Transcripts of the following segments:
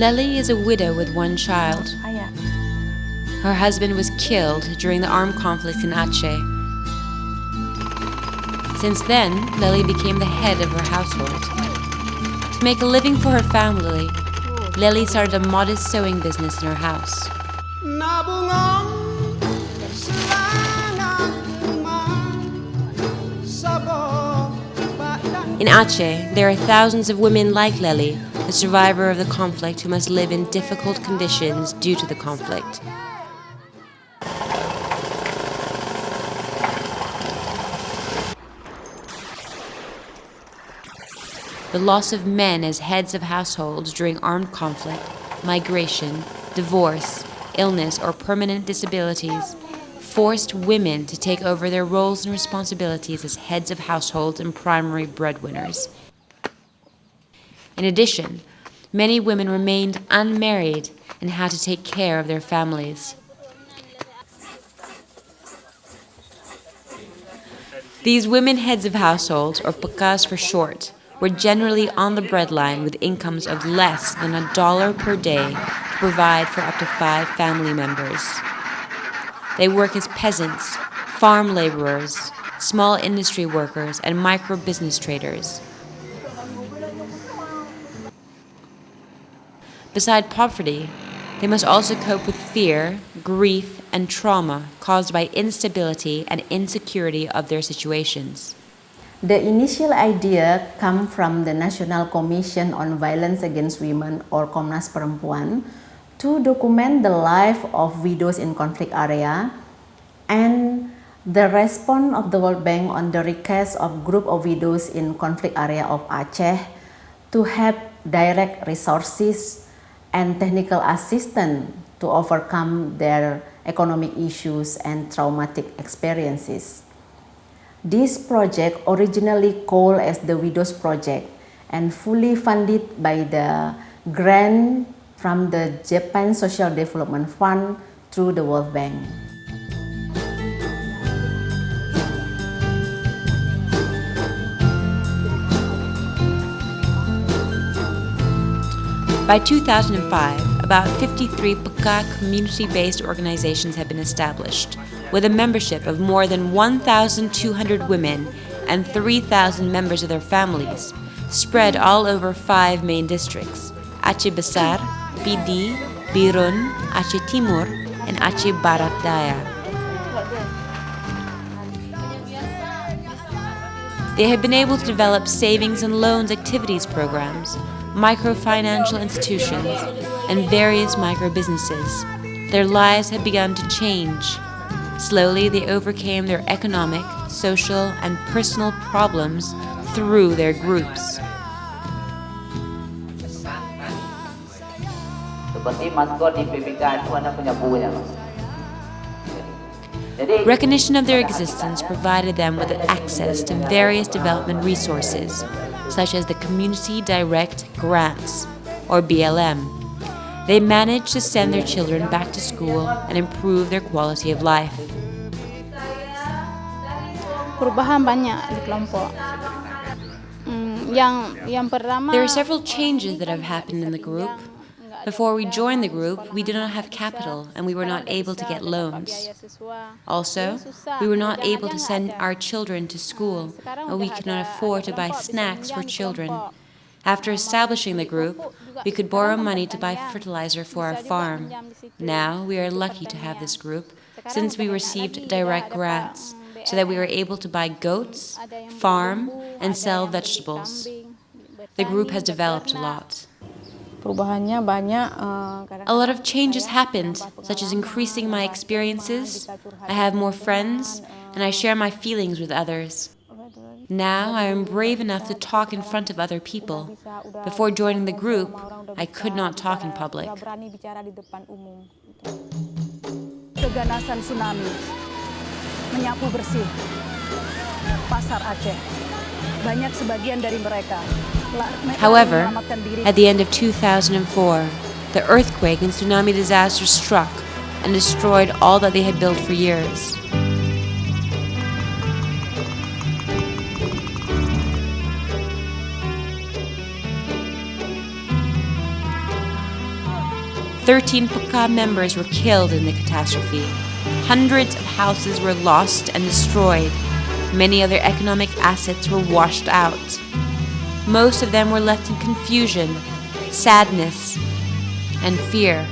Lely is a widow with one child. Her husband was killed during the armed conflict in Aceh. Since then, Lely became the head of her household. To make a living for her family, Lely started a modest sewing business in her house. In Aceh, there are thousands of women like Lely, the survivor of the conflict, who must live in difficult conditions due to the conflict. The loss of men as heads of households during armed conflict, migration, divorce, illness, or permanent disabilities forced women to take over their roles and responsibilities as heads of households and primary breadwinners. In addition, many women remained unmarried and had to take care of their families. These women heads of households, or pekas for short, were generally on the breadline with incomes of less than $1 per day to provide for up to 5 family members. They work as peasants, farm laborers, small industry workers, and micro-business traders. Beside poverty, they must also cope with fear, grief, and trauma caused by instability and insecurity of their situations. The initial idea came from the National Commission on Violence Against Women, or Komnas Perempuan, to document the life of widows in conflict area, and the response of the World Bank on the request of group of widows in conflict area of Aceh to have direct resources and technical assistance to overcome their economic issues and traumatic experiences. This project, originally called as the Widows Project and fully funded by the grant from the Japan Social Development Fund through the World Bank. By 2005, about 53 Peka community-based organizations have been established, with a membership of more than 1,200 women and 3,000 members of their families, spread all over 5 main districts: Aceh Besar, Pidi, Birun, Aceh Timur, and Aceh Barat Daya. They have been able to develop savings and loans activities programs, microfinancial institutions, and various micro-businesses. Their lives have begun to change. Slowly, they overcame their economic, social, and personal problems through their groups. Recognition of their existence provided them with access to various development resources, such as the Community Direct Grants, or BLM. They managed to send their children back to school and improve their quality of life. Perubahan banyak di kelompok. Yang pertama, there are several changes that have happened in the group. Before we joined the group, we did not have capital and we were not able to get loans. Also, we were not able to send our children to school, and we could not afford to buy snacks for children. After establishing the group, we could borrow money to buy fertilizer for our farm. Now, we are lucky to have this group, since we received direct grants, so that we were able to buy goats, farm, and sell vegetables. The group has developed a lot. A lot of changes happened, such as increasing my experiences. I have more friends, and I share my feelings with others. Now I am brave enough to talk in front of other people. Before joining the group, I could not talk in public. Keganasan tsunami menyapu bersih pasar Aceh. Banyak sebagian dari mereka. However, at the end of 2004, the earthquake and tsunami disaster struck and destroyed all that they had built for years. 13 PK members were killed in the catastrophe. Hundreds of houses were lost and destroyed. Many other economic assets were washed out. Most of them were left in confusion, sadness, and fear.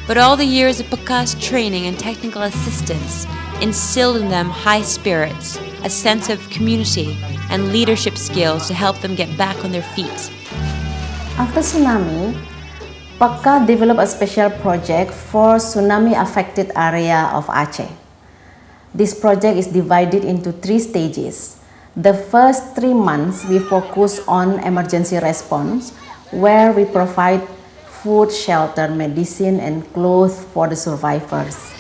But all the years of PK's training and technical assistance instilled in them high spirits, a sense of community, and leadership skills to help them get back on their feet. After tsunami, PK developed a special project for tsunami-affected area of Aceh. This project is divided into 3 stages. The first 3 months, we focus on emergency response, where we provide food, shelter, medicine, and clothes for the survivors.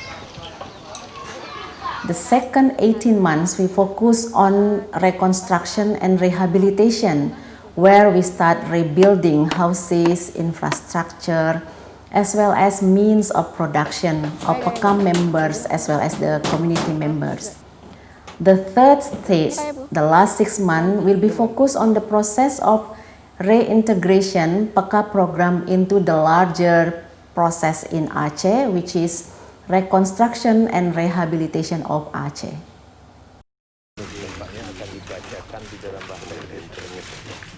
The second 18 months, we focus on reconstruction and rehabilitation, where we start rebuilding houses, infrastructure, as well as means of production of PK members as well as the community members. The third stage, the last 6 months, will be focused on the process of reintegration PK program into the larger process in Aceh, which is reconstruction and rehabilitation of Aceh.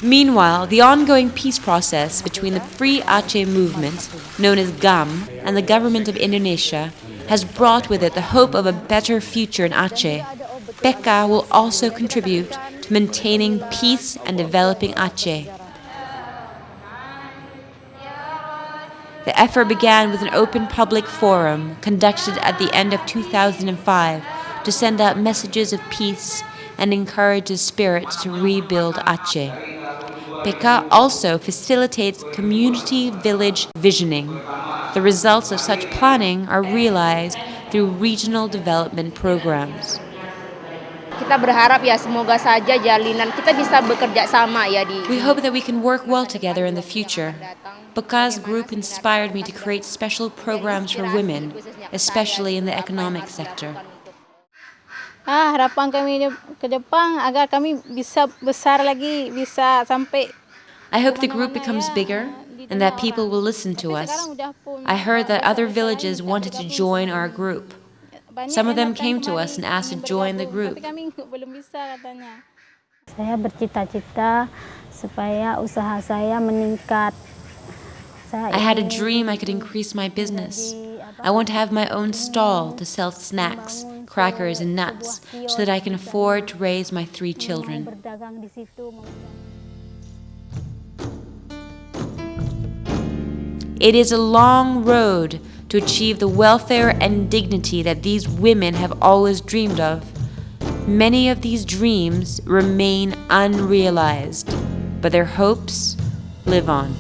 Meanwhile, the ongoing peace process between the Free Aceh movement, known as GAM, and the government of Indonesia has brought with it the hope of a better future in Aceh. PK will also contribute to maintaining peace and developing Aceh. The effort began with an open public forum conducted at the end of 2005 to send out messages of peace and encourage the spirit to rebuild Aceh. PK also facilitates community village visioning. The results of such planning are realized through regional development programs. Kita berharap ya semoga saja jalinan kita bisa bekerja sama ya di. We hope that we can work well together in the future. PK's group inspired me to create special programs for women, especially in the economic sector. Harapan kami ke depan agar kami bisa besar lagi, bisa sampai. I hope the group becomes bigger and that people will listen to us. I heard that other villages wanted to join our group. Some of them came to us and asked to join the group. Saya bercita-cita supaya usaha saya meningkat. I had a dream I could increase my business. I want to have my own stall to sell snacks, crackers, and nuts so that I can afford to raise my 3 children. It is a long road to achieve the welfare and dignity that these women have always dreamed of. Many of these dreams remain unrealized, but their hopes live on.